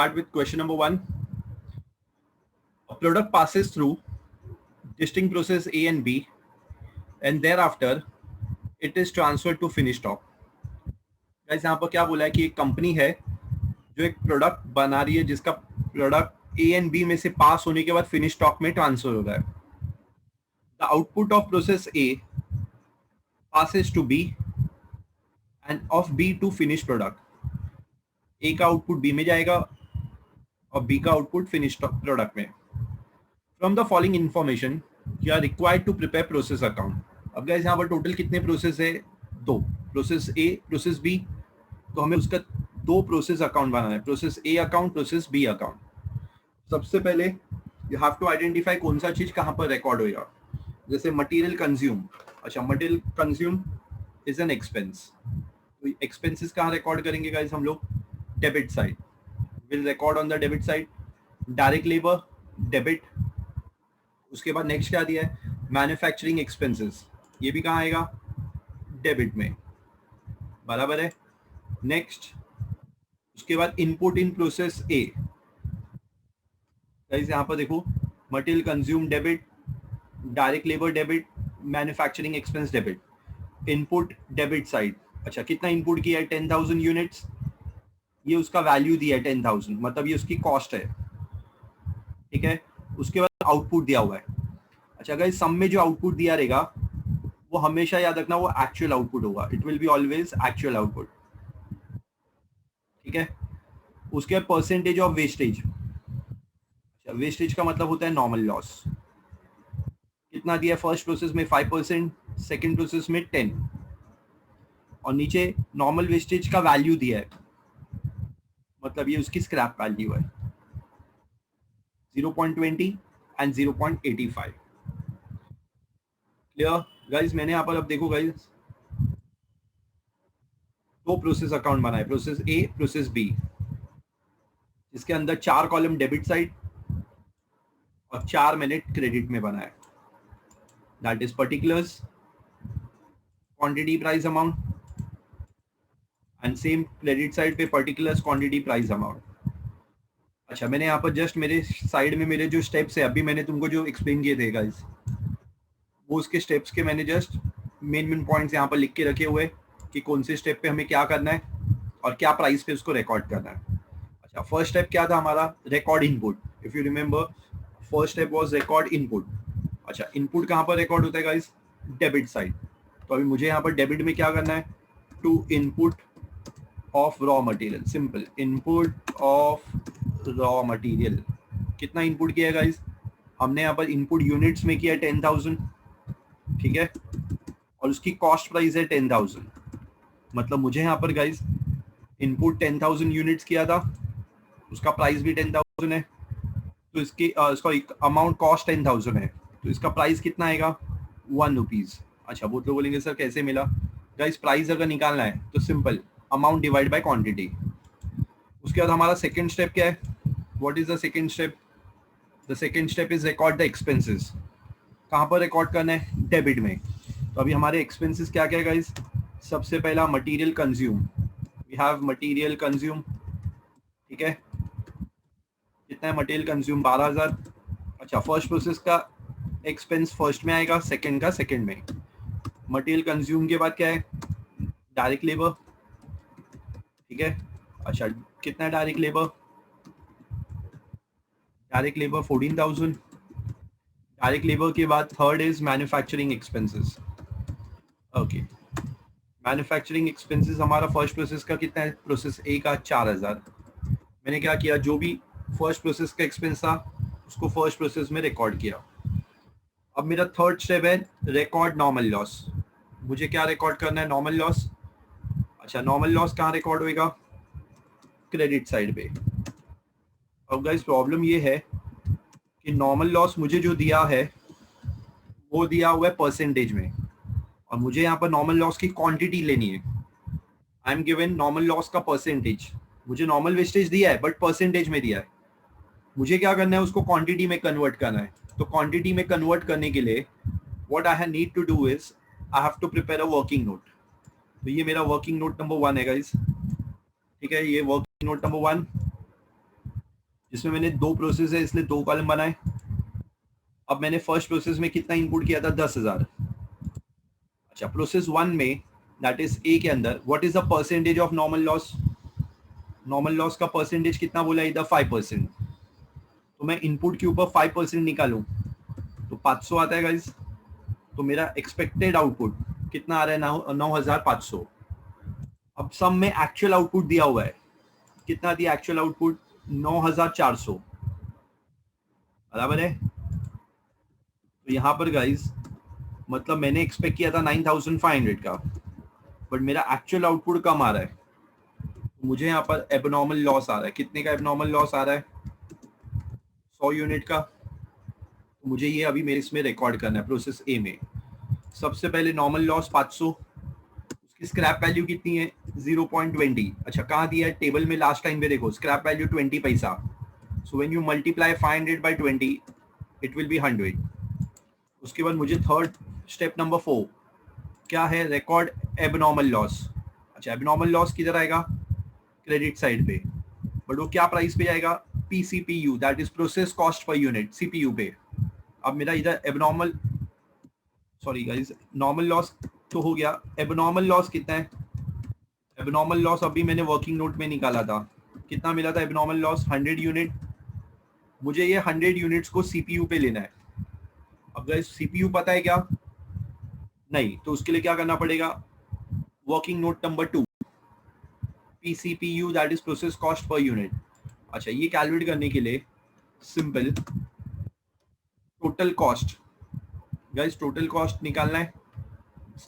Start with question number 1. A product passes through distinct process A and B, and thereafter it is transferred to finished stock. Guys, यहाँ पर क्या बोला है कि एक company है जो एक प्रोडक्ट बना रही है जिसका प्रोडक्ट ए एंड बी में से पास होने के बाद फिनिश स्टॉक में ट्रांसफर हो रहा है. The output of process A passes to B and of B to finished product. A का आउटपुट B में जाएगा और B का आउटपुट फिनिश प्रोडक्ट में. From the following information, you are required to prepare process account. अब guys यहाँ पर total कितने प्रोसेस है? 2. Process A, process B. तो हमें उसका 2 प्रोसेस अकाउंट बनाना है. Process A account, process B account. सबसे पहले यू हैव टू आइडेंटिफाई कौन सा चीज कहाँ पर रिकॉर्ड होगा. जैसे मटेरियल कंज्यूम. अच्छा, material consume is an expense. तो एक्सपेंसेस कहाँ रिकॉर्ड करेंगे गाइस हम लोग? Debit side. Will record on the debit side. Direct labour debit. उसके बाद नेक्स्ट क्या दिया है? Manufacturing expenses. ये भी कहाँ आएगा? डेबिट में. बराबर है. नेक्स्ट उसके बाद input in process A. Guys यहाँ पर देखो, material consume debit, direct labour debit, manufacturing expense debit. Input debit side. अच्छा, कितना इनपुट किया है? 10,000 यूनिट्स. ये उसका वैल्यू दिया है 10,000, मतलब ये उसकी कॉस्ट है. ठीक है. उसके बाद आउटपुट दिया हुआ है. अच्छा गाइस, सम में जो आउटपुट दिया रहेगा वो हमेशा याद रखना वो एक्चुअल आउटपुट होगा. It will be always actual output. ठीक है. उसके बाद परसेंटेज ऑफ वेस्टेज. अच्छा, वेस्टेज का मतलब होता है नॉर्मल लॉस. कितना दिया? फर्स्ट प्रोसेस में 5%, सेकेंड प्रोसेस में 10, और नीचे नॉर्मल वेस्टेज का वैल्यू दिया है, मतलब ये उसकी स्क्रैप वैल्यू है 0.20 एंड 0.85. Clear guys? मैंने यहाँ पर अब देखो गाइस 2 प्रोसेस अकाउंट बनाए, प्रोसेस ए, प्रोसेस बी, जिसके अंदर 4 कॉलम डेबिट साइड और 4 मैंने क्रेडिट में बनाए. That is particulars, quantity, price, amount, and same credit side पे पर्टिकुलर्स, क्वांटिटी, प्राइस, अमाउंट. अच्छा, मैंने यहाँ पर जस्ट मेरे साइड में मेरे जो स्टेप्स है, अभी मैंने तुमको जो एक्सप्लेन किए थे गाइस, वो उसके स्टेप्स के मैंने जस्ट मेन पॉइंट्स यहाँ पर लिख के रखे हुए कि कौन से स्टेप पे हमें क्या करना है और क्या प्राइस पे उसको रिकॉर्ड करना है. अच्छा, फर्स्ट स्टेप क्या था हमारा? Record input. If you remember, first step was record input. अच्छा, इनपुट कहाँ पर रिकॉर्ड होता है गाइस? Debit side. तो अभी मुझे यहाँ पर डेबिट में क्या करना है? To input of raw material. Simple, input of raw material. कितना इनपुट किया है गाइस? हमने यहाँ पर इनपुट यूनिट्स में किया 10,000. ठीक है. और उसकी कॉस्ट प्राइस है 10,000, मतलब मुझे यहाँ पर गाइस इनपुट 10,000 यूनिट्स किया था, उसका प्राइस भी 10,000 है. तो इसका अमाउंट कॉस्ट 10,000 है, तो इसका प्राइस कितना आएगा? 1 रुपीज. अच्छा, वो तो बोलेंगे सर कैसे मिला? गाइस, प्राइस अगर निकालना है तो simple, amount divide by quantity. उसके बाद हमारा सेकंड स्टेप क्या है? What is the second step? The second step is record the expenses. कहाँ पर रिकॉर्ड करना है? डेबिट में. तो अभी हमारे एक्सपेंसेस क्या क्या है गाइस? सबसे पहला material consume. We have material consume. ठीक है. कितना है मटेरियल कंज्यूम? 12,000. अच्छा, फर्स्ट प्रोसेस का एक्सपेंस फर्स्ट में आएगा, सेकंड का सेकंड में. मटेरियल कंज्यूम के बाद क्या है? Direct labour. ठीक है. अच्छा, कितना है direct labour? Direct labour 14,000. Direct labour के बाद third is manufacturing expenses. Okay, manufacturing expenses हमारा फर्स्ट प्रोसेस का कितना है? प्रोसेस ए का 4,000. मैंने क्या किया? जो भी फर्स्ट प्रोसेस का एक्सपेंस था उसको फर्स्ट प्रोसेस में रिकॉर्ड किया. अब मेरा थर्ड स्टेप है रिकॉर्ड नॉर्मल लॉस. मुझे क्या रिकॉर्ड करना है? Normal loss. अच्छा, नॉर्मल लॉस कहाँ रिकॉर्ड होएगा? क्रेडिट साइड पे. अब गाइस, प्रॉब्लम ये है कि नॉर्मल लॉस मुझे जो दिया है वो दिया हुआ है परसेंटेज में, और मुझे यहाँ पर नॉर्मल लॉस की क्वांटिटी लेनी है. I am given normal loss का परसेंटेज. मुझे नॉर्मल वेस्टेज दिया है बट परसेंटेज में दिया है. मुझे क्या करना है? उसको क्वांटिटी में कन्वर्ट करना है. तो क्वांटिटी में कन्वर्ट करने के लिए what I need to do is I have to prepare a working note. तो ये मेरा वर्किंग नोट नंबर 1 है गाइस. ठीक है, ये वर्किंग नोट नंबर 1. जिसमें मैंने 2 प्रोसेस है इसलिए 2 कॉलम बनाए। अब मैंने फर्स्ट प्रोसेस में कितना इनपुट किया था, 10,000। अच्छा, प्रोसेस 1 में दैट इज ए के अंदर what is the percentage of normal loss? Normal loss का परसेंटेज कितना बोला, इधर 5%। तो मैं इनपुट के ऊपर 5% निकालूं तो 500 आता है गाइस। तो मेरा एक्सपेक्टेड आउटपुट कितना आ रहा है, 9,500। अब सम में एक्चुअल आउटपुट दिया हुआ है, कितना दिया एक्चुअल आउटपुट, 9,400, बराबर है। तो यहाँ पर गाइस मतलब मैंने एक्सपेक्ट किया था 9,500 का, बट मेरा एक्चुअल आउटपुट कम आ रहा है। तो मुझे यहाँ पर एबनॉर्मल लॉस आ रहा है। कितने का एबनॉर्मल लॉस आ रहा है, 100 यूनिट का। तो मुझे ये अभी मेरे इसमें रिकॉर्ड करना है प्रोसेस ए में। सबसे पहले नॉर्मल लॉस 500, उसकी स्क्रैप वैल्यू कितनी है, 0.20। अच्छा, कहाँ दिया है टेबल में, लास्ट टाइम पे देखो स्क्रैप वैल्यू 20 पैसा। So when you multiply 500 by 20 it will be 100। उसके बाद मुझे थर्ड स्टेप नंबर 4 क्या है, रिकॉर्ड एबनॉर्मल लॉस। अच्छा, एबनॉर्मल लॉस किधर आएगा, क्रेडिट साइड पे, बट वो क्या प्राइस पे आएगा, PCPU, that is process cost per unit, CPU पे। अब मेरा इधर abnormal, sorry guys, normal loss तो हो गया, एबनॉर्मल लॉस कितना है, एबनॉर्मल लॉस अभी मैंने वर्किंग नोट में निकाला था, कितना मिला था एबनॉर्मल लॉस, 100 यूनिट। मुझे ये 100 यूनिट्स को सीपीयू पे लेना है। अब गाइस सीपीयू पता है क्या, नहीं, तो उसके लिए क्या करना पड़ेगा, working note number 2, PCPU that is process cost per unit. अच्छा, ये कैलकुलेट करने के लिए simple, total cost, guys total cost निकालना है।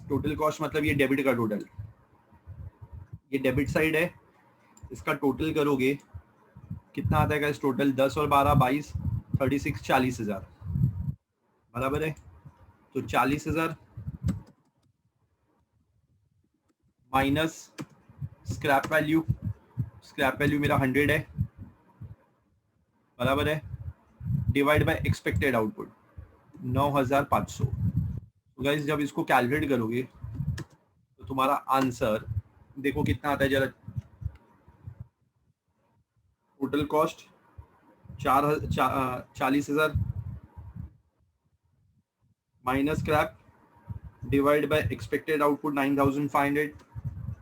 टोटल कॉस्ट मतलब ये डेबिट का टोटल, ये डेबिट साइड है, इसका टोटल करोगे कितना आता है गाइस, टोटल 10 और 12 22 36 40,000, बराबर है। तो 40,000 minus scrap value, scrap value मेरा 100 है, बराबर है, डिवाइड बाय एक्सपेक्टेड आउटपुट 9,500। तो गाइस जब इसको कैलकुलेट करोगे तो तुम्हारा आंसर देखो कितना आता है जरा, total cost 40,000 minus scrap divide by expected output 9,500।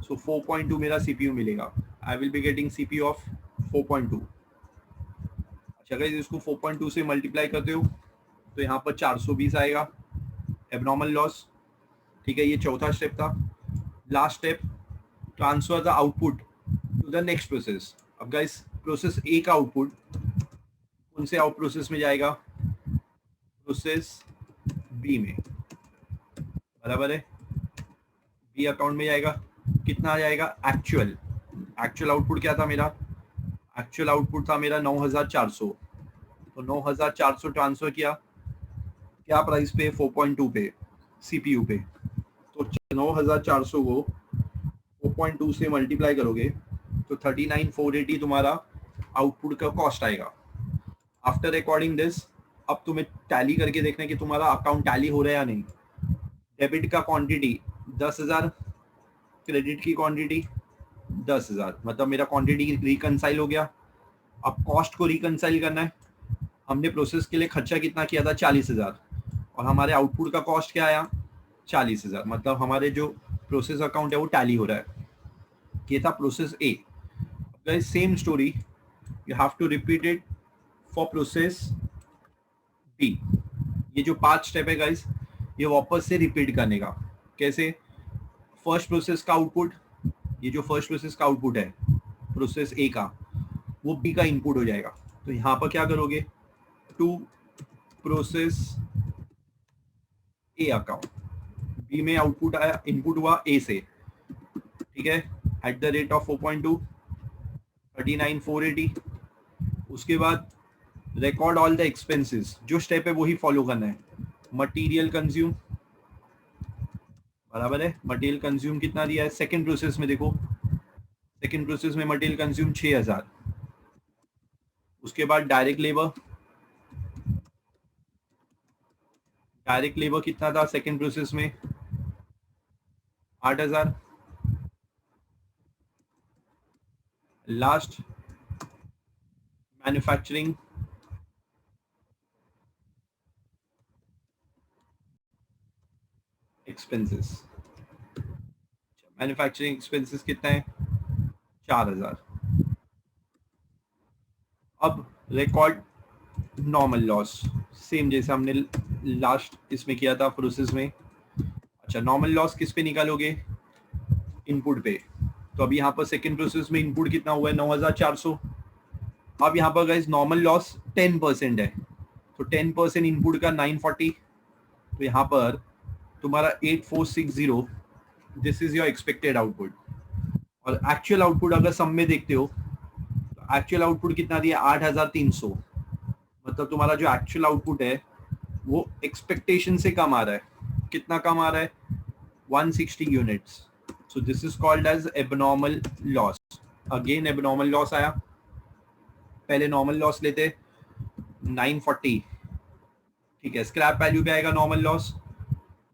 सो 4.2 मेरा सीपीयू मिलेगा। I will be getting CPU of 4.2। अच्छा गाइस, इसको 4.2 से मल्टीप्लाई करते हो तो यहाँ पर 420 आएगा एबनॉर्मल लॉस। ठीक है, ये चौथा स्टेप था। Last step, transfer the output to the next process. अब गाइस प्रोसेस ए का आउटपुट कौन से आउट प्रोसेस में जाएगा, प्रोसेस बी में, बराबर है, बी अकाउंट में जाएगा। कितना आ जाएगा एक्चुअल, एक्चुअल आउटपुट क्या था मेरा, एक्चुअल आउटपुट था मेरा 9,400। तो 9,400 ट्रांसफर किया क्या प्राइस पे, 4.2 पे, सीपीयू पे। तो 9,400 को 4.2 से मल्टीप्लाई करोगे तो 39,480 तुम्हारा आउटपुट का कॉस्ट आएगा। आफ्टर रिकॉर्डिंग दिस, अब तुम्हें टैली करके देखना है कि तुम्हारा अकाउंट टैली हो रहा है या नहीं। डेबिट का क्वांटिटी 10,000, क्रेडिट की क्वांटिटी 10,000, मतलब मेरा क्वांटिटी रिकनसाइल हो गया। अब कॉस्ट को रिकनसाइल करना है। हमने प्रोसेस के लिए खर्चा कितना किया था, 40,000, और हमारे आउटपुट का कॉस्ट क्या आया, 40,000, मतलब हमारे जो प्रोसेस अकाउंट है वो टैली हो रहा है। ये था process A. Guys same story you have to repeat it for process B. ये जो 5 स्टेप है गाइस, ये वापस से रिपीट करने का। कैसे, फर्स्ट प्रोसेस का आउटपुट, ये जो फर्स्ट प्रोसेस का आउटपुट है प्रोसेस ए का, वो बी का इनपुट हो जाएगा। तो यहाँ पर क्या करोगे, to process A account, B में आउटपुट आया, इनपुट हुआ ए से, ठीक है, एट द रेट ऑफ 4.2, 39,480। उसके बाद रिकॉर्ड ऑल द एक्सपेंसेस, जो स्टेप है वही फॉलो करना है। मटेरियल कंज्यूम, बराबर है, मटेरियल कंज्यूम कितना दिया है सेकंड प्रोसेस में, देखो सेकंड प्रोसेस में मटेरियल कंज्यूम 6,000। उसके बाद डायरेक्ट लेबर, डायरेक्ट लेबर कितना था सेकंड प्रोसेस में, 8,000। Last manufacturing expenses, manufacturing expenses कितना है 4000। अब रिकॉर्ड नॉर्मल लॉस, सेम जैसे हमने लास्ट इसमें किया था प्रोसेस में। अच्छा, नॉर्मल लॉस किस पे निकालोगे, इनपुट पे। तो अभी यहाँ पर सेकंड प्रोसेस में इनपुट कितना हुआ है 9400। अब यहाँ पर गाइस नॉर्मल लॉस 10% है, तो 10% इनपुट का 940, तो यहाँ पर तुम्हारा 8460, this is your expected output. और एक्चुअल आउटपुट अगर सम में देखते हो तो एक्चुअल आउटपुट कितना दिया 8300, मतलब तुम्हारा जो एक्चुअल आउटपुट है वो एक्सपेक्टेशन से कम आ रहा है। कितना कम आ रहा है 160 units. So this is called as abnormal loss. Again abnormal loss आया, पहले नॉर्मल लॉस लेते 940, ठीक है। स्क्रैप वैल्यू पे आएगा नॉर्मल लॉस,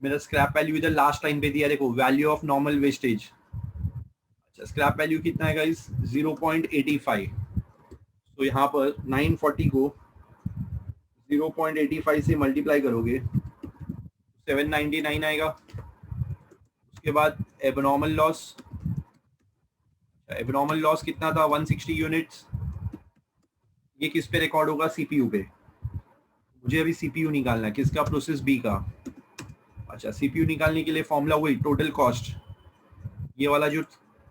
मेरा स्क्रैप वैल्यू इधर लास्ट लाइन पे दिया, देखो वैल्यू ऑफ नॉर्मल वेस्टेज। अच्छा, स्क्रैप वैल्यू कितना है गाइस 0.85, तो यहाँ पर 940 को 0.85 से मल्टीप्लाई करोगे 799 आएगा। उसके बाद एबनॉर्मल लॉस, एबनॉर्मल लॉस कितना था 160 यूनिट्स। ये किस पे रिकॉर्ड होगा सीपीयू पे, मुझे अभी सीपीयू निकालना है, किसका, प्रोसेस बी का। अच्छा, सीपीयू निकालने के लिए फॉर्मूला वही टोटल कॉस्ट, ये वाला जो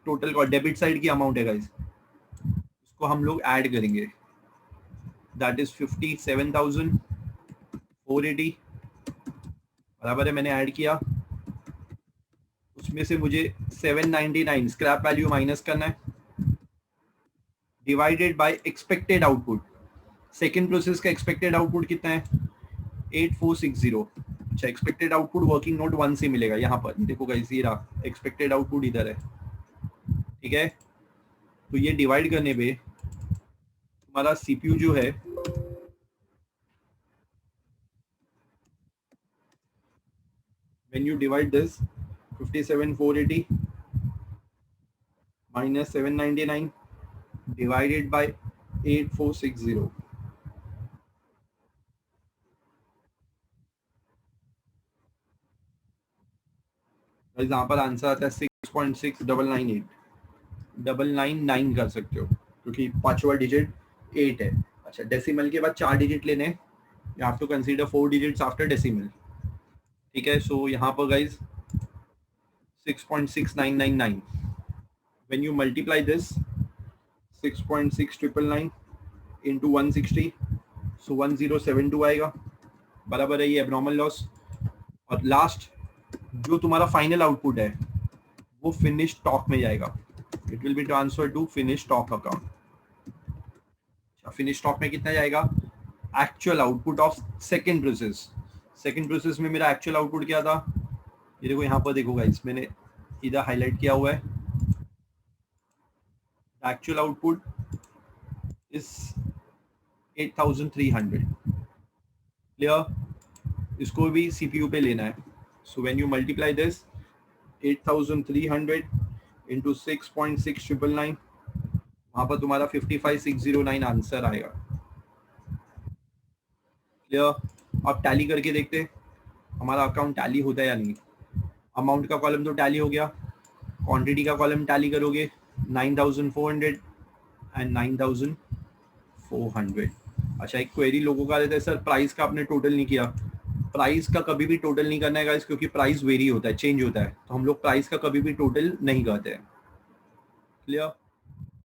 टोटल कॉस्ट डेबिट साइड की अमाउंट है गाइस, उसको हम लोग ऐड करेंगे, दैट इज 57,480 बराबर है। मैंने ऐड किया, उसमें से मुझे 799 स्क्रैप वैल्यू माइनस करना है, divided by expected output. Second process का एक्सपेक्टेड आउटपुट कितना है 8460। अच्छा, एक्सपेक्टेड आउटपुट वर्किंग नोट 1 से मिलेगा, यहाँ पर देखो गाइस ये रहा एक्सपेक्टेड आउटपुट इधर है, ठीक है। तो ये डिवाइड करने पे तुम्हारा सीपीयू जो है when you divide this 57,480 minus 799 divided by 8460, यहाँ पर आंसर आता है 6.6998, 999 कर सकते हो क्योंकि पांचवा डिजिट 8 है। अच्छा, डेसिमल के बाद 4 डिजिट लेने, you have to consider 4 digits after decimal, ठीक है। सो यहाँ पर guys 6.6999, when you multiply this 6.6999 into 160, so 1072 आएगा, बराबर है ये एबनॉर्मल लॉस। और लास्ट जो तुम्हारा फाइनल आउटपुट है वो फिनिश स्टॉक में जाएगा, it will be transfer to finish stock account. Finish stock में कितना जाएगा, actual output of second process. Second process में मेरा एक्चुअल आउटपुट क्या था, ये देखो यहाँ पर देखो गाइस, मैंने इधर हाईलाइट किया हुआ है, एक्चुअल आउटपुट इज 8300, क्लियर। इसको भी सीपीयू पे लेना है, सो when you multiply this 8300 into 6.6999, वहां पर तुम्हारा 55,609 आंसर आएगा, क्लियर। अब टैली करके देखते हमारा अकाउंट टैली होता है या नहीं। अमाउंट का कॉलम तो टैली हो गया, क्वांटिटी का कॉलम टैली करोगे 9400 एंड 9400। अच्छा, एक क्वेरी लोगों का रहता है सर प्राइस का आपने टोटल नहीं किया। प्राइस का कभी भी टोटल नहीं करना है गाइस, क्योंकि प्राइस वेरी होता है, चेंज होता है, तो हम लोग प्राइस का कभी भी टोटल नहीं करते हैं, क्लियर।